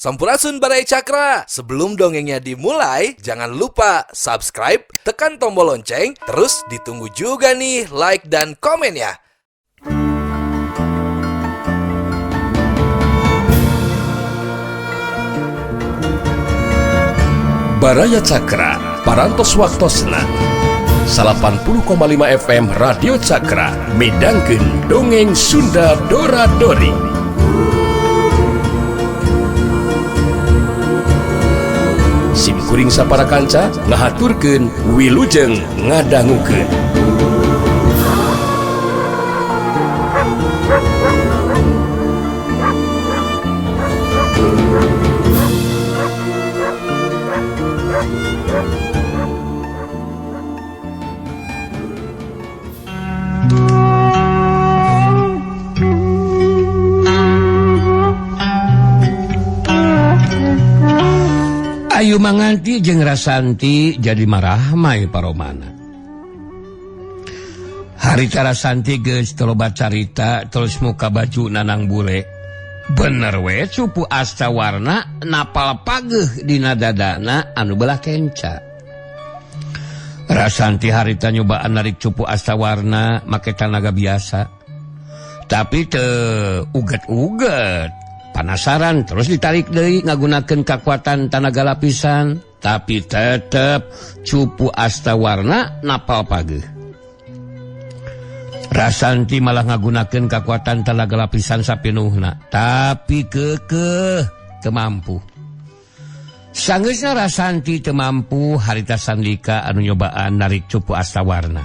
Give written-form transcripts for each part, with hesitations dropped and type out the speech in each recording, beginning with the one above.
Sampurasun Barai Cakra. Sebelum dongengnya dimulai, jangan lupa subscribe, tekan tombol lonceng, terus ditunggu juga nih like dan komen ya. Baraya Cakra, parantos waktosna 80,5 FM Radio Cakra, midangkeun dongeng Sunda Dora-Dori. Simkuring sapara kanca ngahaturkeun wilujeng ngadangukeun. Ayu manganti jeung Rasanti jadi marah mai paromana. Harita Rasanti geus telobat carita terus muka baju nanang bule. Bener we cupu astawarna napal pageuh dina dadana anu belah kenca. Rasanti harita nyobaan narik cupu astawarna make tanaga biasa. Tapi teu uget-uget. Penasaran terus ditarik deui ngagunakeun kakuatan tanaga lapisan, tapi tetep cupu astawarna napal pageuh. Rasanti malah ngagunakeun kakuatan tanaga lapisan sapinuhna, tapi keukeuh teu mampu. Sanggeusna Rasanti teu mampu, harita Sandika anu nyobaan narik cupu astawarna.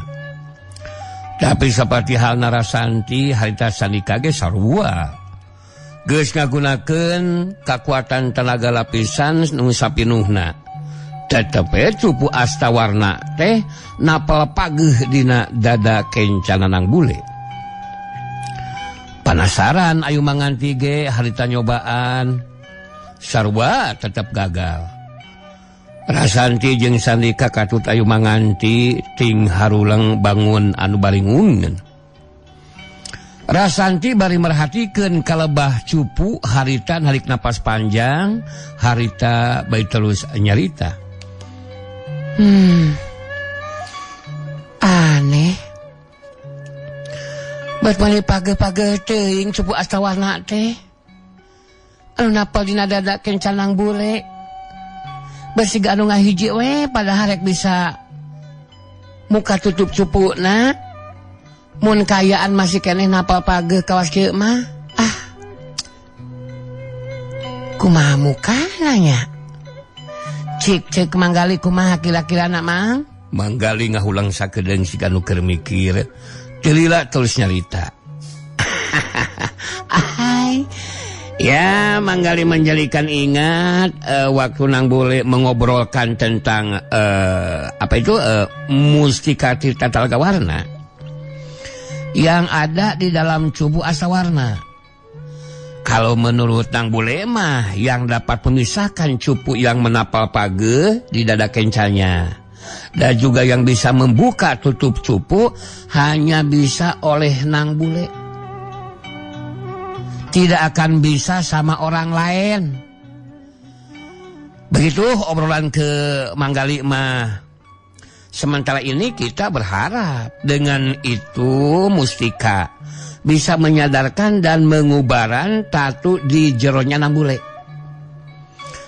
Tapi saperti halna Rasanti, harita Sandika ge sarua. Geus ngagunakeun kakuatan tenaga lapisan nu sapinuhna. Tetep cupu astawarna teh napal pageuh dina dada kencananang bule. Penasaran ayu manganti ge harita nyobaan, sarua tetep gagal. Rasanti jeung Sandika katut ayu manganti ting harulang bangun anu baringungeun. Rasanti bari merhatikeun kalebah cupu harita narik napas panjang, harita bayi terus nyarita. Aneh. Bet mani page-page teuing cupu astawarna teh. Anu napal dina dada kencanang bule. Besiga anu ngahiji we padahal rek bisa muka tutup cupuna. Mun kayaan masih keneh napal pageuh kawas kieu mah. Kumaha mukana nya? Cik manggali kumaha kira-kirana mang? Manggali ngahulang sakedeung siga nu keur mikir. Teu lila terus nyarita. Ya, manggali menjadikan ingat waktu nang bule mengobrolkan tentang mustika tirta talaga warna yang ada di dalam cupu astawarna. Kalau menurut nang bule mah yang dapat memisahkan cupu yang menapal pageuh di dada kencanya dan juga yang bisa membuka tutup cupu hanya bisa oleh nang bule. Tidak akan bisa sama orang lain. Begitu obrolan ke manggali mah. Sementara ini kita berharap dengan itu mustika bisa menyadarkan dan mengubaran tatu di jeronya nang bule.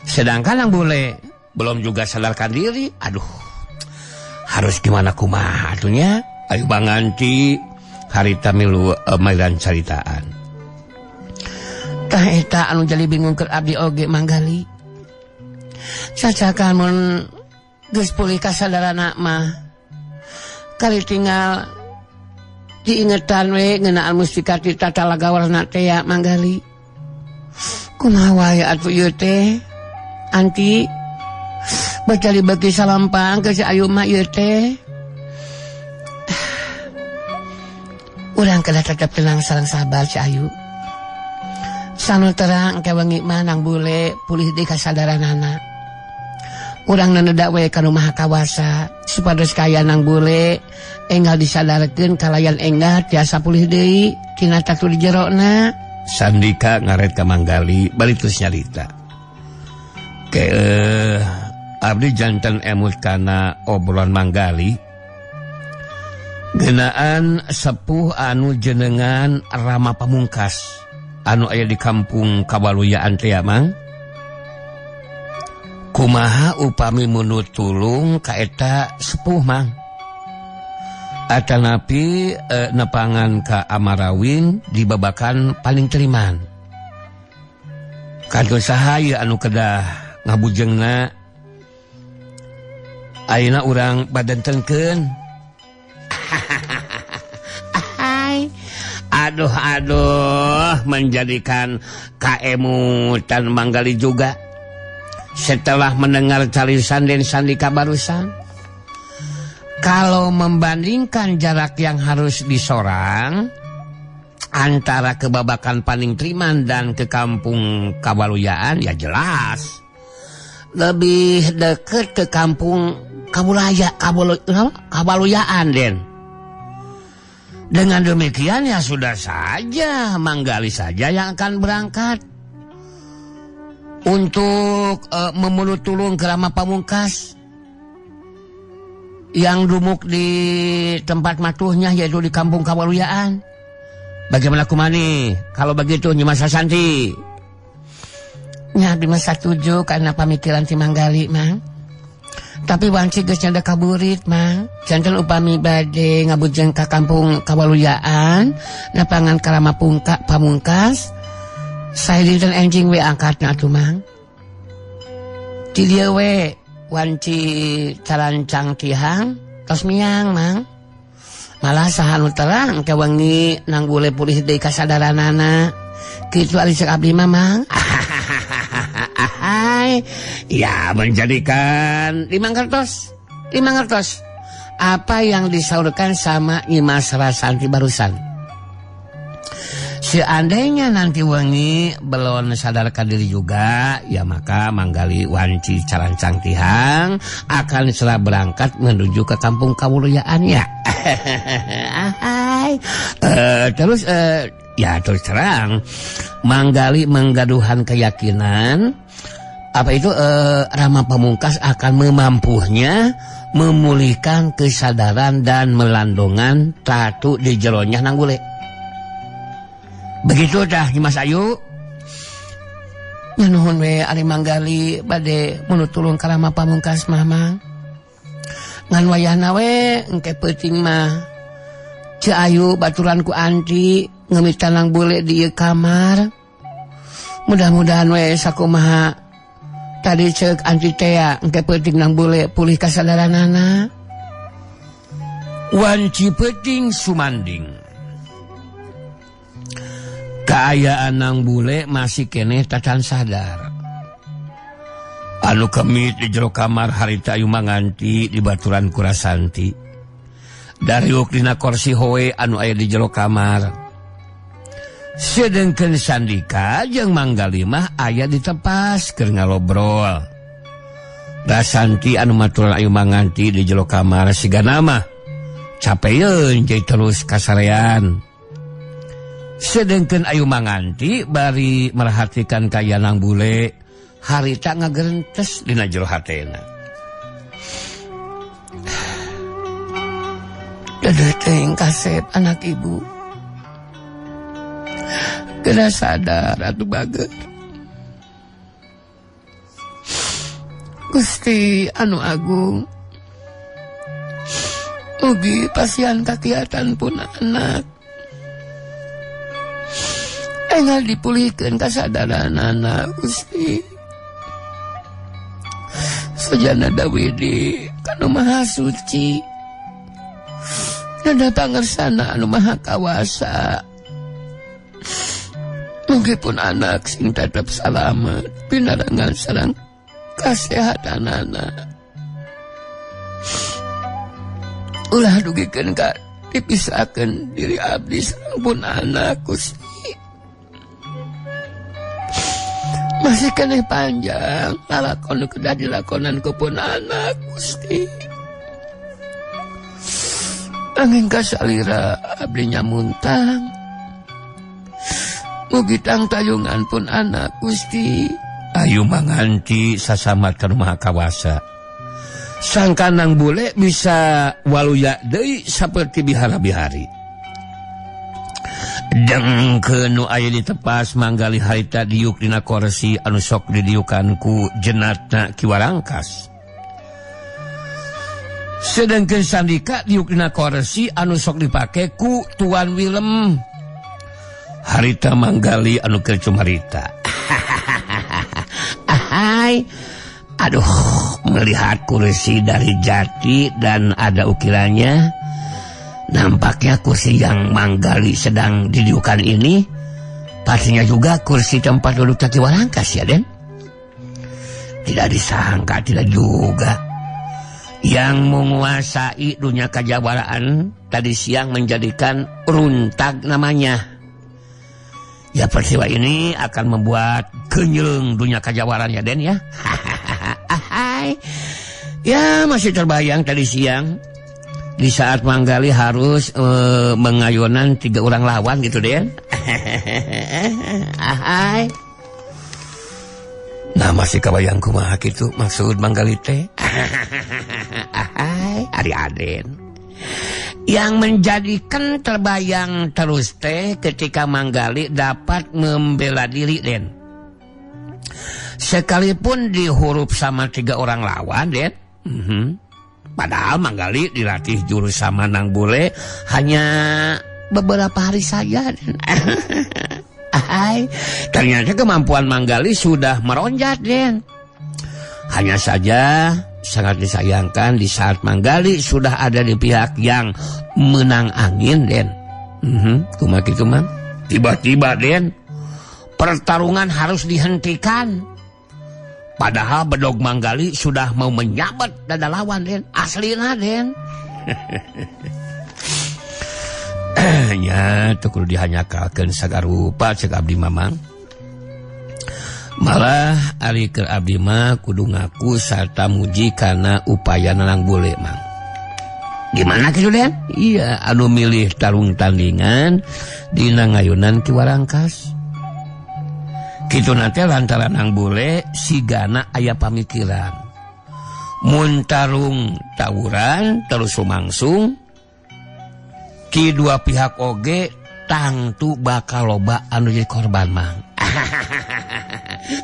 Sedangkan nang bule belum juga sadarkan diri. Aduh, harus gimana kumaha atunya? Ayo banganti harita milu mairan caritaan. Tah eta anu jadi bingung keur abdi oge manggali. Cacakan mun geus pulih kasadarana mah kali tinggal diingetan we ngeunaan mustika tirta talaga warna teh ya manggali. Kumaha wae atuh ieu teh? Anti bacali bagi salampang ke si ayu mah ieu teh. Urang kada tetep tenang sareng sabar si ayu. Sanu terang ke wengi mah nang bule pulih deui kasadaranana. Urang nenedak we kana maha kawasa supados kaya nang bule enggal disadarkeun kalayan enggal tiasa pulih deui tina tatu di jerona. Sandika ngaret ka manggali bari terus nyarita. Oke, abdi janten emut kana obrolan manggali. Genaan sepuh anu jenengan Rama Pamungkas anu aya di kampung Kabaluyaan teh Mang. Kumaha upami munut tulung ka eta sepuh Mang. Atanapi nepangan ka Amarawin dibabakan paling teriman. Kantor sahaya anu kedah ngabujengna ayeuna urang badantengkeun. Aduh menjadikan kaemutan manggali juga setelah mendengar carisan dan Sandika barusan. Kalau membandingkan jarak yang harus disorang antara kebabakan Paning Triman dan ke kampung Kabaluyaan, ya jelas lebih dekat ke kampung Kabaluyaan, Den. Dengan demikian ya sudah saja Manggali saja yang akan berangkat untuk memunut tulung ke Rama Pamungkas yang dumuk di tempat matuhnya, yaitu di kampung Kabaluyaan. Bagaimana kumani kalau begitu Nyi Mas Santi? Ya di masa 7 karena pamikiran si Manggali Mang. Tapi wanci geus nya kaburit Mang. Janten upami bade ngabujeng ka kampung Kabaluyaan nepangan ka Rama Pamungkas. Saya dinten enjing we angkatna atuh Mang. Di dieu we wanci carancang tihang tos miang Mang. Malah sahanu terang ke wengi nang bule pulih deui kasadaranana. Kitu ari cek abdi mah Mang. Ya menjadikan 5 kertos apa yang disaurkan sama Nyi Mas Rasanti barusan. Seandainya nanti wengi belum sadarkan diri juga, ya maka Manggali wanci carancang tihang akan segera berangkat menuju ke kampung Kabaluyaan ya. Terus terang Manggali menggaduhan keyakinan apa itu Rama Pamungkas akan memampuhnya memulihkan kesadaran dan melandongan tatu di jeronya nanggule. Begitu dah Nyi Mas Ayu. Nuhun we ari Manggali bade munut tulung ka Rama Pamungkas Mamang. Ngan wayahna we engke peuting mah Ci Ayu baturan ku Anti ngemitan nang bule di kamar. Mudah-mudahan we sakumaha tadi ceuk Anti teh engke peuting nang bule pulih kasadaranana. Wanci peuting sumanding. Kaayaan nang bule masih keneh tacan sadar. Anu kemit di jero kamar harita Ayu manganti di baturan ku Rasanti. Dariuk dina kursi hoe anu aya di jero kamar. Sedengkeun Sandika jeung Manggali mah aya di tepas keur ngalobrol. Rasanti anu maturan Ayu manganti di jero kamar sigana mah capeyeun jai terus kasarean. Sedengkeun Ayu manganti bari merhatikan kaya nang bule harita ngagerentes dina jero hatena. Dedeteng kasep anak ibu. Kena sadar atuh bager. Gusti anu agung. Mugi pasian kakiatan pun anak. Engal dipulihkan kasadaran anak Gusti. Sojana Dawidi kanu maha suci. Nada pangersana anu maha kawasa. Mugi pun anak sing tetap salamet pinarangan sareng kasehatan anak. Ulah dugikeun ka dipisahkeun diri abdi sareng pun anak Gusti. Masih keneh panjang lalakon kedah dilakonan kupun anak Gusti. Angin kasalira abdi nyamuntang. Mugi tang tayungan pun anak Gusti Ayu manganti sasamat ka Maha Kawasa. Sang Kanang Bule bisa waluya deui saperti bihara-bihari. Dengkeun nu aya di tepas manggali harita diuk dina kursi anu sok didiukan ku jenatna Ki Warangkas. Sedengkeun Sandika diuk dina kursi anu sok dipake ku Tuan Willem. Harita manggali anu keur cumarita. Ahai. Aduh, melihat kursi dari jati dan ada ukirannya, nampaknya kursi yang manggali sedang didiukan ini pastinya juga kursi tempat duduk Ki Warangkas ya, Den? Tidak disangka, tidak juga. Yang menguasai dunia kejawaraan tadi siang menjadikan Runtag namanya. Ya, peristiwa ini akan membuat kenyang dunia kejawaran ya, Den ya. Ahai. Ya, masih terbayang tadi siang di saat manggali harus mengayunan 3 orang lawan gitu, Den. Ahai. Nah, masih kabayang kumaha kitu maksud manggali teh. Ahai, ari Aden. Yang menjadikan terbayang terus teh ketika manggali dapat membela diri, Den. Sekalipun dihurup sama 3 orang lawan, Den. Padahal manggali dilatih jurus sama Nang Bule hanya beberapa hari saja, Den. Ahai, ternyata kemampuan manggali sudah meronjat, Den. Hanya saja sangat disayangkan di saat manggali sudah ada di pihak yang menang angin, Den. Kumaha kitu, Mang? Tiba-tiba, Den, pertarungan harus dihentikan. Padahal bedog manggali sudah mau menyabet dada lawan, Den. Aslina, Den. Nya teu kudu dihanyakalkeun sagarupa cek abdi Mamang. Malah ari keur abdi mah kudu ngaku sarta muji kana upaya Nang Bule, Mang. Gimana kitu, Den? Iya, anu milih tarung tandingan dina ngayunan Ki Warangkas. Kitu nanti lantaran Nang Bule sigana aya pamikiran. Mun tarung tawuran terus lumangsung, ki dua pihak oge tangtu bakal loba anu jadi korban, Mang.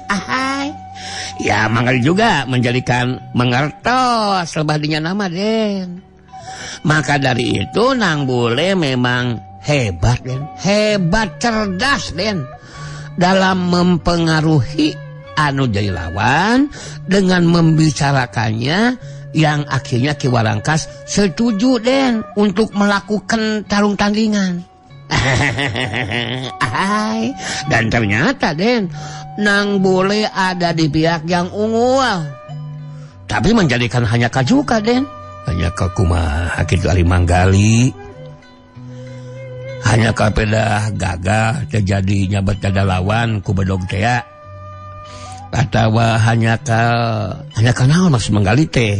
Ahai. Ya, manggali juga menjadikan mengertos lebadinya nama, Den. Maka dari itu Nang Bule memang hebat, Den. Hebat, cerdas, Den. Dalam mempengaruhi anu jadi lawan dengan membicarakannya yang akhirnya Ki Warangkas setuju, Den, untuk melakukan tarung tandingan. Ahai. Dan ternyata, Den, Nang Bule ada di pihak yang unggul. Tapi menjadikan hanya kajuka, Den. Hanya kumaha kitu ari manggali. Hanya kapedah gagah terjadi nyabat dada lawan ku bedog teh. Atawa hanya naon maksud manggali teh.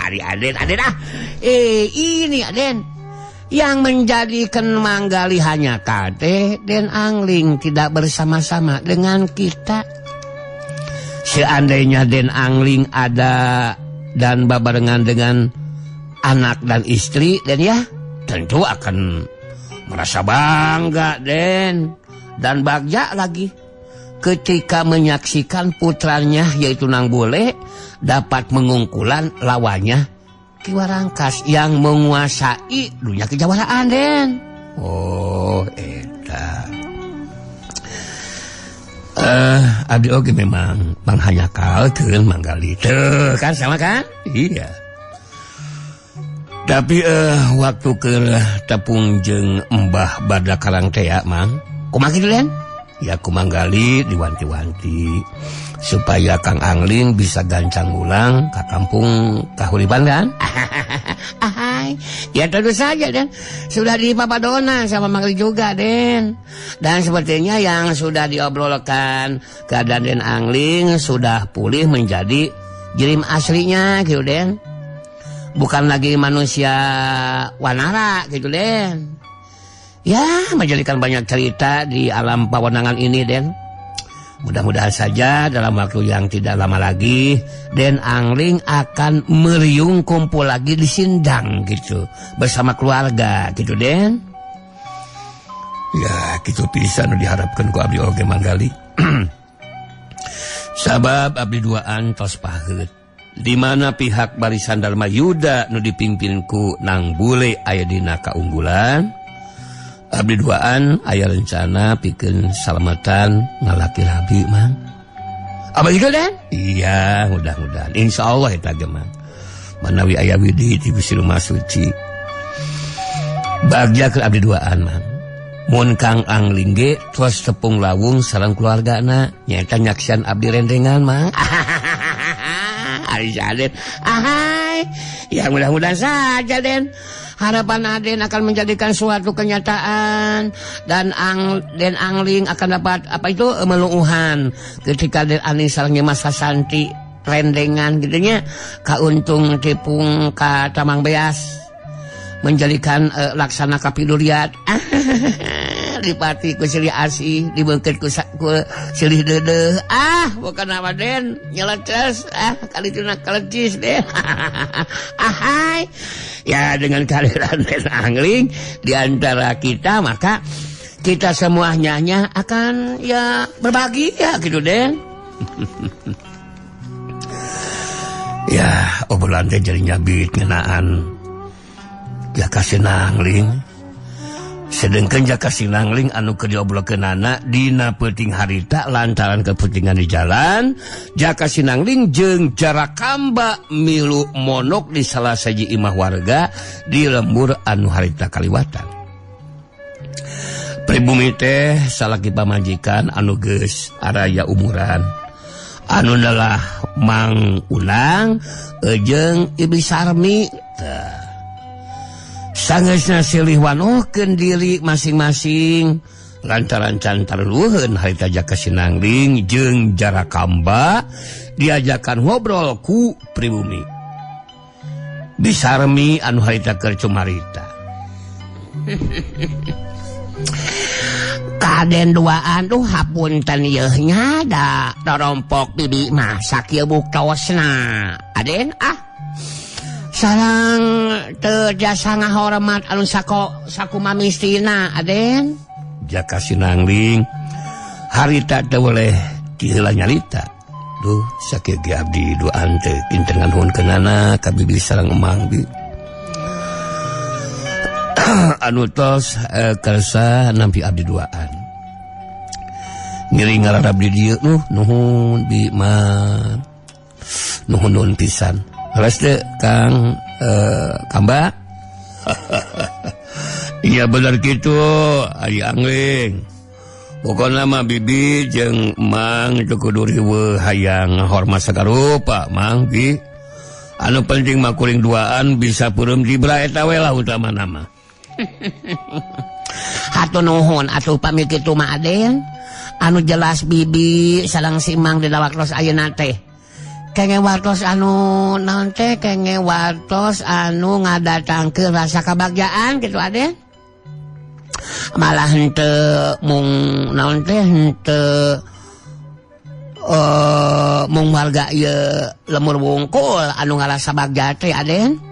Ari Aden ah. Ini Aden yang menjadikan manggali hanya kate Den Angling tidak bersama-sama dengan kita. Seandainya Den Angling ada dan babarengan dengan anak dan istri, Den ya, tentu akan merasa bangga, Den, dan bagja lagi ketika menyaksikan putranya yaitu Nang Bule dapat mengungkulan lawannya Ki Warangkas yang menguasai dunia kejawaraan, Den. Oh, eta. Abdi oge memang manghanyakalkeun manggali teu kan sama kan? Iya. Tapi waktu keur tepung jeung Mbah Badak Karang teh ya, Mang. Kumaha kitu, Den? Ya ku manggali diwanti-wanti supaya Kang Angling bisa gancang ulang ke kampung kahuripan, kan? Ahai. Ya tentu saja, Den. Sudah dipapadona sama Mangli juga, Den. Dan sepertinya yang sudah diobrolkan keadaan Den Angling sudah pulih menjadi jirim aslinya gitu, Den. Bukan lagi manusia wanara gitu, Den. Ya, menjadikan banyak cerita di alam pawenangan ini, Den. Mudah-mudahan saja dalam waktu yang tidak lama lagi Den Angling akan meriung kumpul lagi di Sindang gitu bersama keluarga gitu Den. Ya gitu pisan diharapkan ku abdi oge manggali. Sabab abdi duaan tos paheut. Di mana pihak barisan Dharma Yuda nu dipimpin ku Nang Bule aya dina kaunggulan. Abdi duaan aya rencana pikeun salamatan ngalaki rabi mang. Apa gitu Dan? Iya, mudah-mudahan insyaallah eta ge mang. Manawi aya widi di bisi rumah suci. Bagja ke abdi duaan mang. Mun Kang Angling ge tos tepung lawung sareng keluargana nyaeta nyaksian abdi rendengan mang. Ari Den. Ahai. Ya mudah-mudahan saja Den. Harapan Aden akan menjadikan suatu kenyataan dan Den Angling akan dapat meluuhan ketika Den Angling sareng Mas Santi rendengan gitunya kauntung tepung ka Tamang Beas menjadikan laksana kapiduriat dipati ku silih asih dibeungkeut ku silih deudeuh bukan apa Den nyeleces kali tuna kalecis Den. Ahai ya dengan kehadiran Den Angling di antara kita maka kita semuanya akan ya berbagi ya gitu Den. Ya obrolan teh jadi nyabit ngeunaan Jaka Sinangling sedengkeun Jaka Sinangling anu keur diobrolkeunana dina peuting harita lantaran kepentingan di jalan Jaka Sinangling jeung Jarakamba milu monok di salah saji imah warga di lembur anu harita kaliwatan. Pribumi teh salaki pamajikan anu geus araya umuran anu adalah Mang Unang jeung Ibi Sarmi sangeusna silih wanohkeun diri masing-masing lantaran can tarluheun harita Jaka Sinangling jeung Jarakamba diajakan ngobrol ku pribumi. Bisarmi anu harita keur cumarita. Kaden duaan hapunten yeuh nya da dorompok bibi mah sakieu buktosna. Aden sarang teu jasa ngahormat anu sakumamistina Aden. Jaka Sinangling harita teu boleh diheula nyarita. Duh sakieu ge abdi duaan teh kinten nganuhunkeunana ka bibi sareng emang bi. Anu tos kersa nampi abdi duaan. Ngiring ngalarab di dieu nuhun bi man. Nuhun pisan. Leres deh Kang Kamba. Iya benar gitu Ari Angling. Pokoknya mah bibi jeung Mang itu kudu riweuh hayang hormat sagarupa Mang bi. Anu penting mah kuring duaan bisa peureum dibra eta we lah utamana mah. Hatur nuhun atuh pami kitu mah Aden. Anu jelas bibi sareng si Mang dina waktos ayeuna teh kenge wartos anu naon teh kenge wartos anu ngadatangkeun rasa kabagjaan gitu Aden. Malah henteu mung naon teh henteu mung warga ieu lemur wungkul anu ngarasa bagja teh Aden.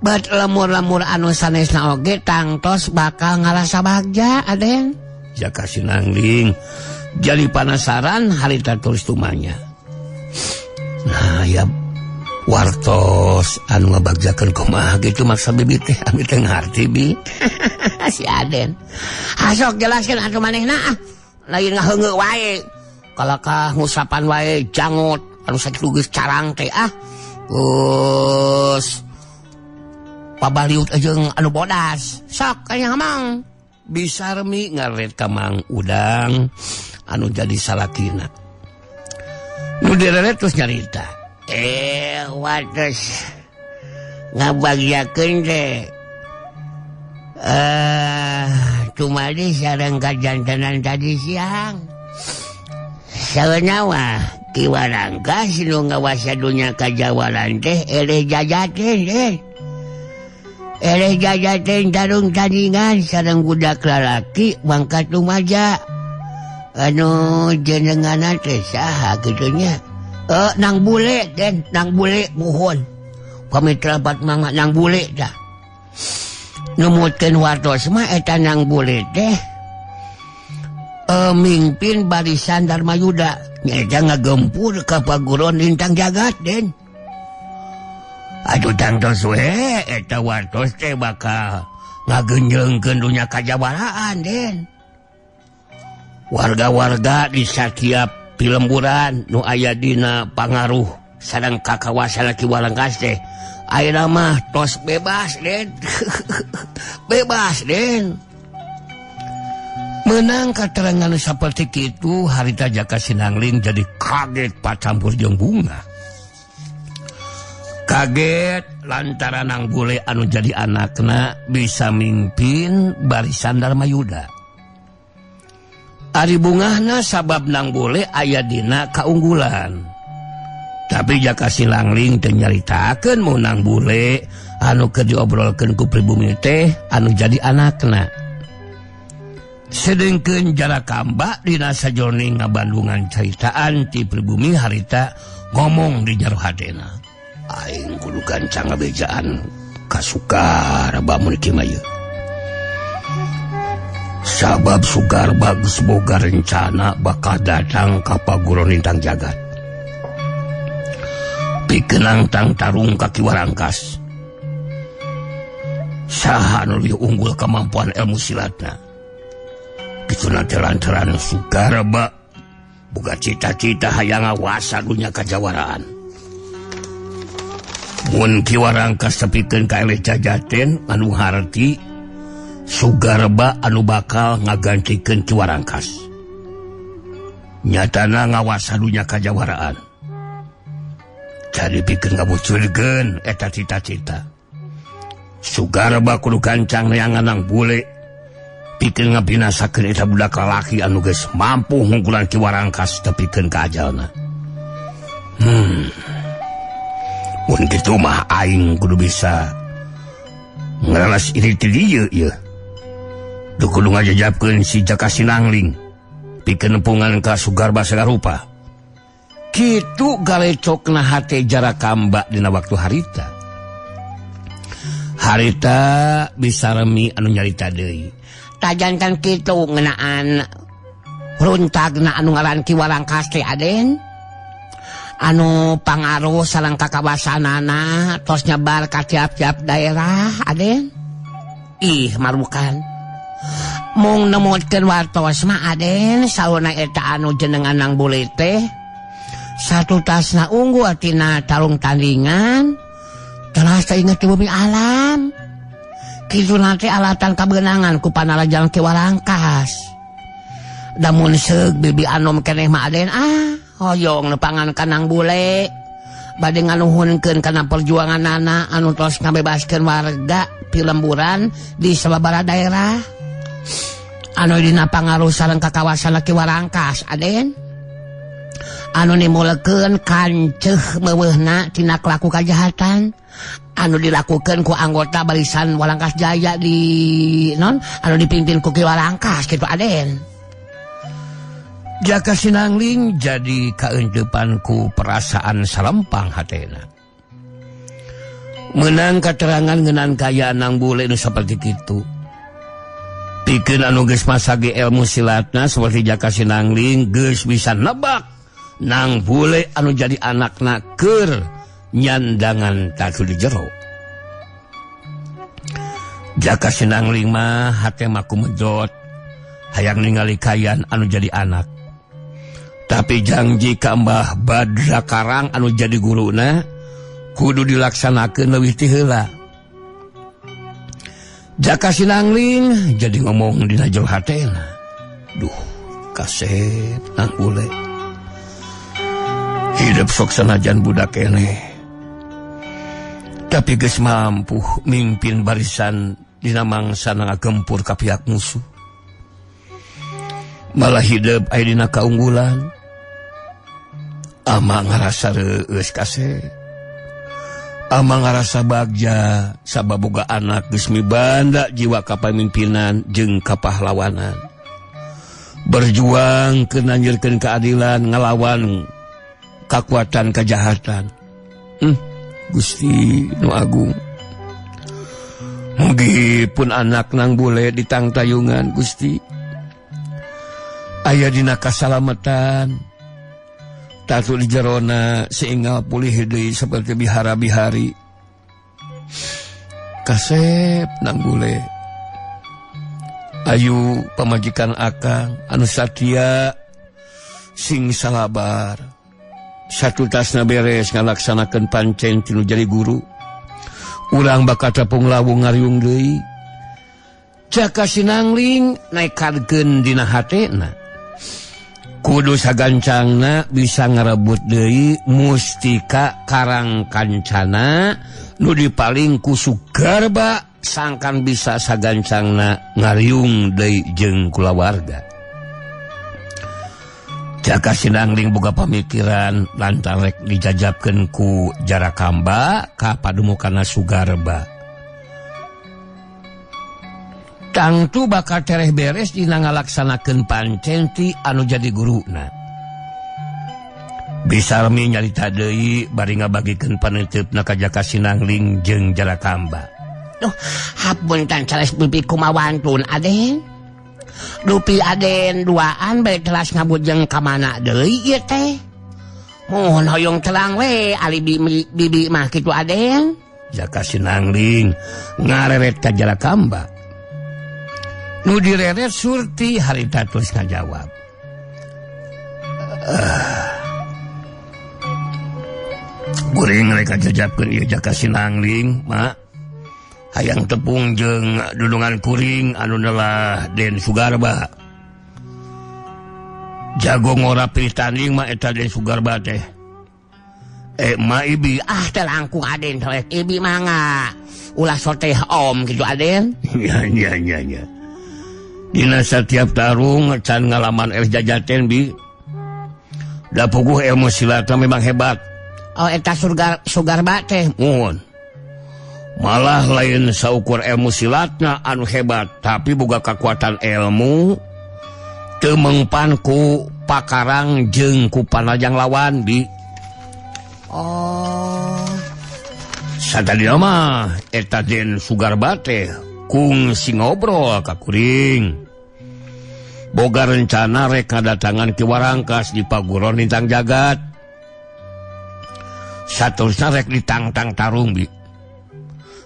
Bet lemur-lemur anu sanesna oge tangtos bakal ngarasa bagja Aden. Jaka Sinangling jadi penasaran harita tulis tumanya. Nah ya wartos anu ngabagjakeun kumaha gitu maksa bibi teh ami teh ngarti bi. Si Aden. Hasok jelaskeun atuh manehna lain ngaheungeu wae. Kalakah ngusapan wae jangut anu sakitu geus carang teh Terus pabaliut jeung anu bodas. Sok aya Mang. Bisarmi ngaret ka Mang Udang anu jadi salakina. Nu direret terus nyarita. Wates ngabagyakeun teh. Cumali sareng kajantenan tadi siang. Saeunawa kiwarangka sinu ngawasa dunya kajawalan teh eleh jajaten teh. Eleh jajaten tarung tandingan sareng budak lalaki mangkat rumaja. jenengan teh saha gitunya. Nang bule den, nang bule mohon. Pami terabat mangga nang bule dah. Numutkeun wartos mah eta nang bule teh. Mimpin barisan Dharma Yuda. Nyaeta ngagempur ka paguron Lintang Jagat den. Aduh tangtos we eta wartos teh bakal ngagenjengkeun dunya kajawaraan den. Warga-warga di setiap pilemburan nu aya dina pangaruh sareng kakawasan Ki Warangkas teh ayeuna mah tos bebas den. Bebas den. Menang katerangan seperti itu harita Jaka Sinangling jadi kaget pacampur jeung bunga. Kaget lantaran nang bule anu jadi anakna bisa mimpin barisan Dharma Yuda. Ari bungahna sabab nang bule aya dina kaunggulan. Tapi Jaka Sinangling teu nyaritakeun mun nang bule anu keur diobrolkeun ku pribumi teh anu jadi anakna. Sedengkeun Jarakamba dina sajroning ngabandungan caritaan ti pribumi harita ngomong di jero hatena. Aing kudu gancang ngabejaan ka Sugarba mun kieu mah. Sabab Sugarba geus boga rencana bakal datang ka paguron Lintang Jagat. Pikeun tang tarung ka Ki Warangkas. Saha anu leuwih unggul kemampuan ilmu silatna. Kituna teh lantaran Sugarba boga cita-cita hayang ngawasa dunya kajawaraan. Mun Ki Warangkas tepikeun ka eleh jajaten anu harti Sugarba anu bakal ngagantikeun Ki Warangkas. Nyatana ngawasa dunya kajawaraan. Jadi pikeun ngabuculkeun eta cita-cita. Sugarba kudu gancang neangan nang bule pikeun ngabinasakeun eta budak lalaki anu geus mampu ngungkulan Ki Warangkas tepikeun ka ajalna. Mun kitu mah aing kudu bisa ngaralas iri ti dieu ieu. Duh kudu ngajajabkeun si Jaka Sinangling pikeun nempungan ka Sugarba sagarupa. Kitu galecokna hate Jarakamba dina waktu harita. Harita bisa remi anu nyarita deui. Tajankan kitu ngeunaan runtagna anu ngaran Ki Warangkas teh aden. Anu pangaruh sareng kakawasanana tos nyebar ka tiap-tiap daerah aden. Ih marukan. Mung nemutkeun wartos mah aden sauna eta anu jenengan nang bule teh satu tasna unggul tina tarung tandingan teras teh inget bumi alam. Kitu nanti alatan kabeunangan ku panalajan Ki Warangkas. Damun seug bibi anom keneh mah aden hoyong nepangan kanang bule bade nganuhunkeun kana perjuanganana anu tos ngabebaskeun warga pilemburan di sababaraha daerah anu dina pangaruh sareng kakawasan Ki Warangkas aden. Anu nimulkeun kanceuh meuweuna tina kelaku kajahatan anu dilakukeun ku anggota barisan Warangkas Jaya di anu dipimpin ku Ki Warangkas kitu aden. Jaka Sinangling jadi kaendepan ku perasaan salempang hatena. Menang katerangan ngeunaan kaya nang bule nu saperti kitu. Pikeun anu geus masage ilmu silatna seperti Jaka Sinangling geus bisa nebak nang bule anu jadi anakna keur nyandangan tatu di jero. Jaka Sinangling mah hate mah kumedot hayang ningali kayan anu jadi anak. Tapi janji ka Mbah Badra Karang anu jadi guruna kudu dilaksanakeun leuwih ti heula. Jaka Sinangling jadi ngomong dina jero hatena. Duh, kasep nang bule. Hidup sok sanajan budak keneh. Tapi geus mampu mimpin barisan dina mangsa ngagempur ka pihak musuh. Malah hidup aya dina kaunggulan. Ama ngarasa reueus kasep. Ama ngarasa bagja sabab boga anak geus mibanda jiwa kapamimpinan jeung kapahlawanan. berjuang kenanjirkeun keadilan ngelawan kekuatan kejahatan. Gusti nu agung, mugi pun anak nang bule ditang tayungan Gusti aya dina kasalamatan, tatu di jerona sehingga pulih deui seperti bihara-bihari. Kasep nang bule ayu pamajikan akang anu satia sing salabar, satu tasna beres ngalaksanakeun pancen tinu jadi guru. Urang bakal tepung lawung ngariung deui. Jaka sinangling naikadkeun dina hatena, kudu sagancangna bisa ngarebut deui mustika karang kancana nu dipaling ku Sugarba sangkan bisa sagancangna ngariung deui jeung kulawarga. Jaka sinangling boga pamikiran lantaran rek dijajabkeun ku Jarakamba ka padumukanna Sugarba. Tangtu bakal tereh beres dina ngalaksanakeun pancen ti anu jadi guruna. Bisarmi nyarita deui bari ngabagikeun paneuteup ka Jaka sinangling jeung Jarakamba. Duh, hapunten cales bibi kumawantun Aden. Dupi Aden duaan bae telas ngabujeng ka mana deui ieu teh. Mohon hoyong telang we ali bibi mah kitu Aden. Jaka sinangling ngareret ka Jarakamba. Nu direret surti harita terus ngajawab. Kuring rek kajajabkeun ieu Jaka sinangling, mak. Hayang tepung jeung dulungan kuring anu neulah Den Sugarba. Jago ngorapi tanding mah eta Den Sugarba teh. Ma Ibi teh langkung Aden rek Ibi mah ulah soteh om kitu Aden. Ya. Dina setiap tarung can ngalaman jajaten Bi. Da puguh ilmu silatna memang hebat. Oh eta Sugarba teh. Muhun. Malah lain saukur ilmu silatna anu hebat, tapi boga kekuatan ilmu teu mengpan ku pakarang jeung ku panajang lawan Bi. Satadina mah eta Den Sugarba teh kungsi ngobrol ka kuring. Boga rencana rek ngadatangan ki Warangkas di paguron Lintang Jagat. Saterusna rek ditangtang tarung Bi.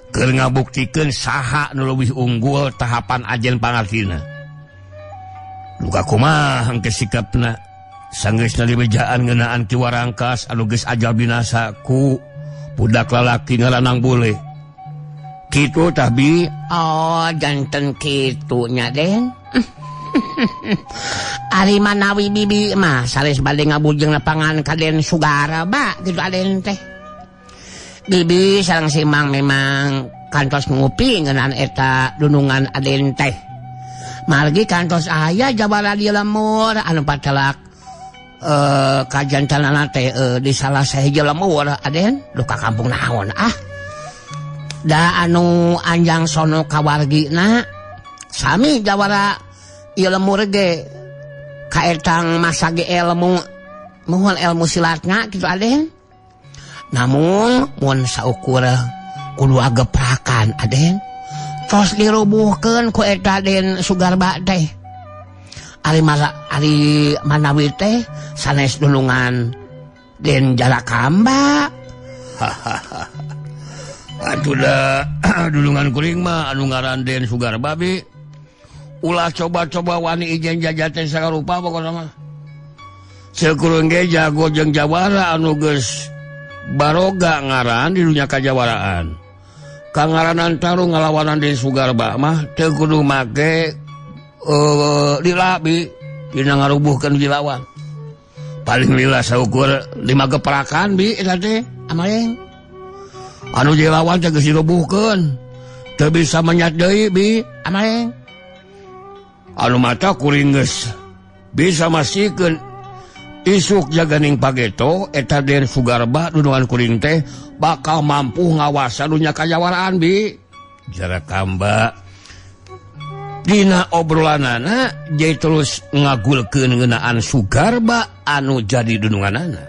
Keur ngabuktikeun saha nu leuwih unggul tahapan ajen pangartina. Luka kumaha engke sikapna sanggeusna dibejaan ngeunaan ki Warangkas anu geus ajal binasa ku budak lalaki ngaranang bule. Kitu tah Bi. Oh janten kitu nya Den. Ari manawi bibi mah sales bade ngabujeng lapangan ka Den Sugarba kitu Aden teh. Bibi sareng simang memang kantos ngupi ngeunaan eta dunungan Aden teh. Margi kantos aya jabara di lemur anu patelak kajantanana teh di salah sahiji lemur Aden. Duh ka kampung naon da anu anjang sono kawargina sami jawara ieu lemur ge kaetang masage ilmu mohon ilmu silatna kitu Aden. Namun mun saukur kudu ageprakan Aden tos dirubuhkeun ku eta Den Sugarba teh. Ari manawi teh sanes dulungan Den Jarakamba. Atuh da dulungan kuring mah anu ngaran Den Sugarba Bi. Ulah coba-coba wani ijen jajaten sakarupa pokona mah. Sakuring ge jago jeung jawara anu geus baroga ngaran di dunia kajawaraan. Kangaranan tarung ngalawanan Den Sugarba mah teu kudu make dilabi dina ngarubuhkeun dilawan. Paling lila saukur 5 geprakan Bi eta teh amaleng. Anu dilawan teh geus dirubuhkeun. Teu bisa menyat deui Bi amaleng. Anu mata kuring geus bisa masikeun isuk jaganing pageto eta Den Sugarba dunungan kuring teh bakal mampu ngawasa dunya kajawaraan Bi. Jarakamba Dina obrolanana jadi terus ngagulkeun ngeunaan Sugarba anu jadi dununganana.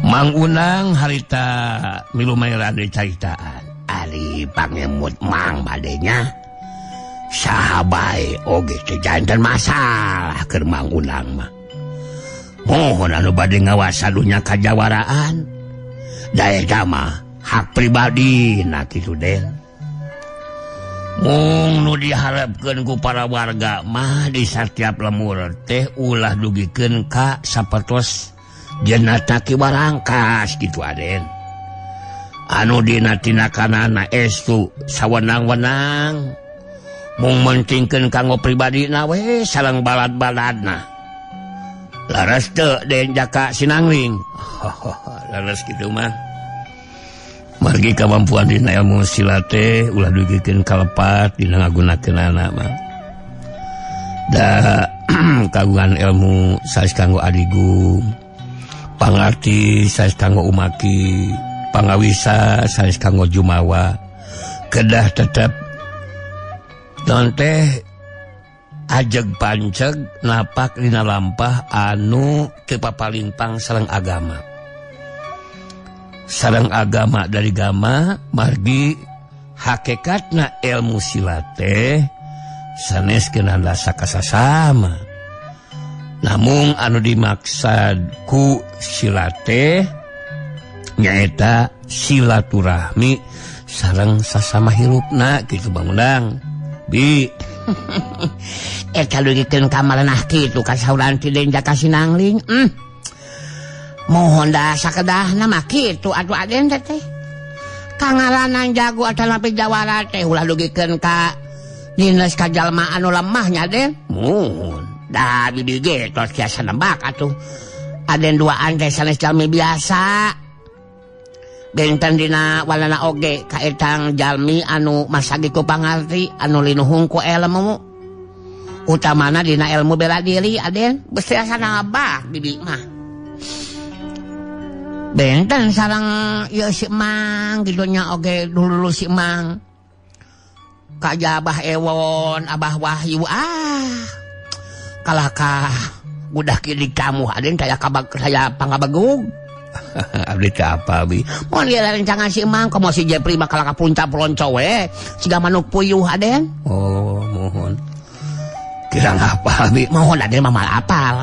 Mang Unang harita milu maeran di caritaan ari pangemut mang badenya sahabai oge teh janten masalah keur Mang Unang mah. Mohon anu bade ngawasa dunya kajawaraan da eta mah hak pribadi na kitu Den. Mung nu diharapkeun ku para warga mah di setiap lemur teh ulah dugikeun ka sapertos jenata ki warangkas gitu Aden. Anu dina tinakanana estu sawenang-wenang mung mentingkeun kanggo pribadina we sareng balad-baladna. Laras teu Den jaka sinangling. Laras kitu mah. Margi kemampuan dina ilmu silat teh ulah dugikeun kalepat dina ngagunakeunana mah. Da kagungan ilmu saes kanggo adigung, pangarti saes kanggo umaki, pangawisa saes kanggo jumawa. Kedah tetep non teh ajeg panceg napak dina lampah anu teu papalintang sareng agama. Sareng agama dari gama margi hakikatna ilmu silat teh sanes kenanda sakasasama. Namun anu dimaksud ku silat teh nyaeta silaturahmi sareng sasama hirupna kitu Bang Unang. Bi eta dugikeun ka malenah kitu kasauran ti Den jaka sinangling. Mohon dah sakedahna mah kitu atuh Aden teh. Kangaranan jago atanapi jawara teh ulah dugikeun ka dinas kajalma anu lemah nya Den. Mohon da bibi ge tos tiasa nembak atuh. Aden duaan teh sanes jalmi biasa. Benten dina walana oge ka etang jalmi anu masagi ku pangarti anu linuhung ku ilmu. Utamana dina ilmu bela diri Aden geus tiasa nabah bibi mah. Benten sarang ya si Mang gitunya oge dulu si Mang kaja Abah Ewon Abah Wahyu kalah ka budak kidik kamu Aden kayak saya pangabagug. Abdi teh apa Bi? Mun ieu rencangan si Mang komo si Jepri bakal ka puncak pelonco we siga manuk puyuh Aden. Oh mohon kirang apa Bi? Mohon Aden mah mal apal.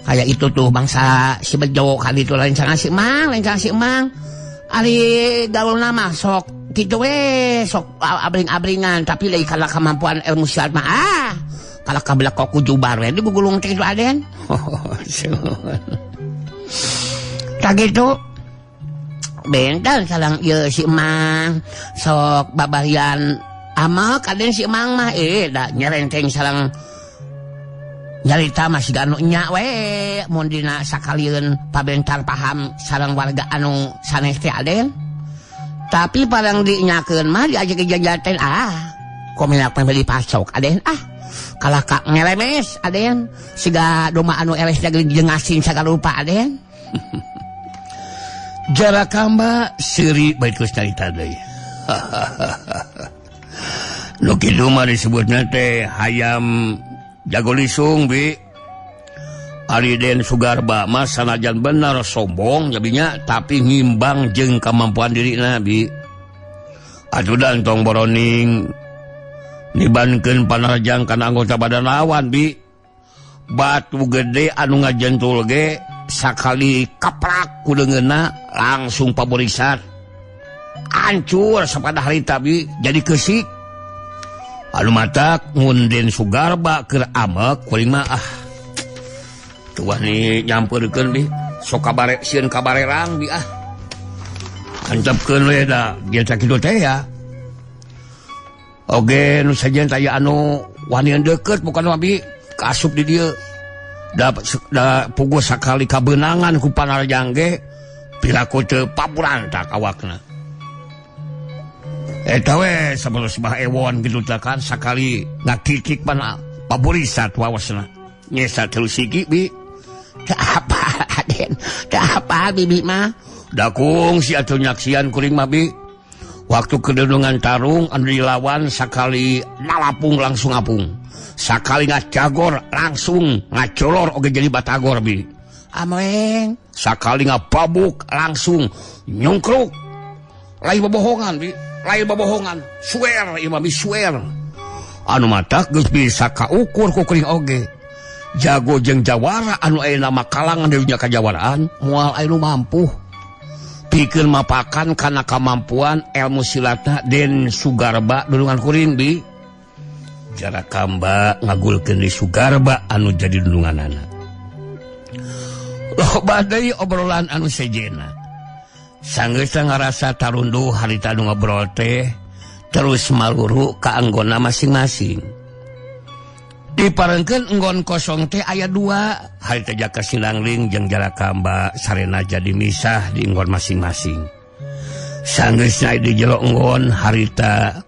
Kayak itu tuh bangsa si Bejo kali itu rencana si Mang ari gaul nama sok gitu we sok abring-abringan tapi lain kalau kemampuan ilmu silat mah kalau kabelak kok kujubar we digugulung teh itu Aden. Tak gitu bentar salang ieu si Mang sok babarian amak Aden si Mang mah da nyerenteng salang nyarita masih anu nya we mun dina sakalieun pabentar paham sareng warga anu sanes teh Aden. Tapi parang dinyakeun mah diajak jajaten kominak pembeli pasok Aden kalah ka ngelemes Aden siga domba anu eles daging jengasin sagala rupa Aden. Jarakamba seuri baik geus carita deui. Nu kitu mah disebutna teh hayam jago lisung Bi. Ari Den Sugarba mah sanajan bener sombong jadinya tapi ngimbang jeung kemampuan dirina Bi. Atuh dan tong boroning nibankeun panarjang kana anggota badan lawan Bi. Batu gede anu ngajentul ge sakali kaprak ku leungeunna langsung paborisat. Hancur sapada harita Bi jadi keusik. Anu matak mun Den Sugarba keur amek kuring mah tuah ni nyampeurkeun Bi sok kabare sieun kabarerang Bi hancepkeun we da biasa kitu teh ya. Oge nu sajen aya anu wani deukeut bukan mah Bi kaasup di dieu da puguh sakali kabeunangan ku panarjang ge pilaku teu paburantak awakna. Eta we sabelu Bah Ewon gitu kan sakali ngakikik pan paburisat wawasna nyesa teu sigi Bi. Teu apa Aden, teu apa bibi mah. Da kungsi atuh nyaksian kuring mah Bi. waktu kedudungan tarung anu dilawan sakali nalapung langsung apung, sakali ngacagor langsung ngacolor oge jadi batagor bi. Ameng. Sakali ngapabuk langsung nyungkruk. Lain bobohongan bi, lain bobohongan. Swear ieu mah swear. Anu mata geus bisa kaukur ku kuring oge. Jago jeung jawara anu aya nama kalangan di dunya kajawaraan moal aya nu mampu. Pikeun mapakan kana kamampuan ilmu silatna Den Sugarba dulungan kuring bi. Jarakamba ngagulkeun di Sugarba anu jadi dulunganana. Loba deui obrolan anu sejena. Sanggeus ngarasa tarunduh harita nu ngobrol teh terus maluru ka anggonna masing-masing. Diparengkeun enggon kosong teh aya 2, harita Jaka Sinangling jeung Jarakamba sarena jadi misah di enggon masing-masing. Sanggeusna di jero enggon harita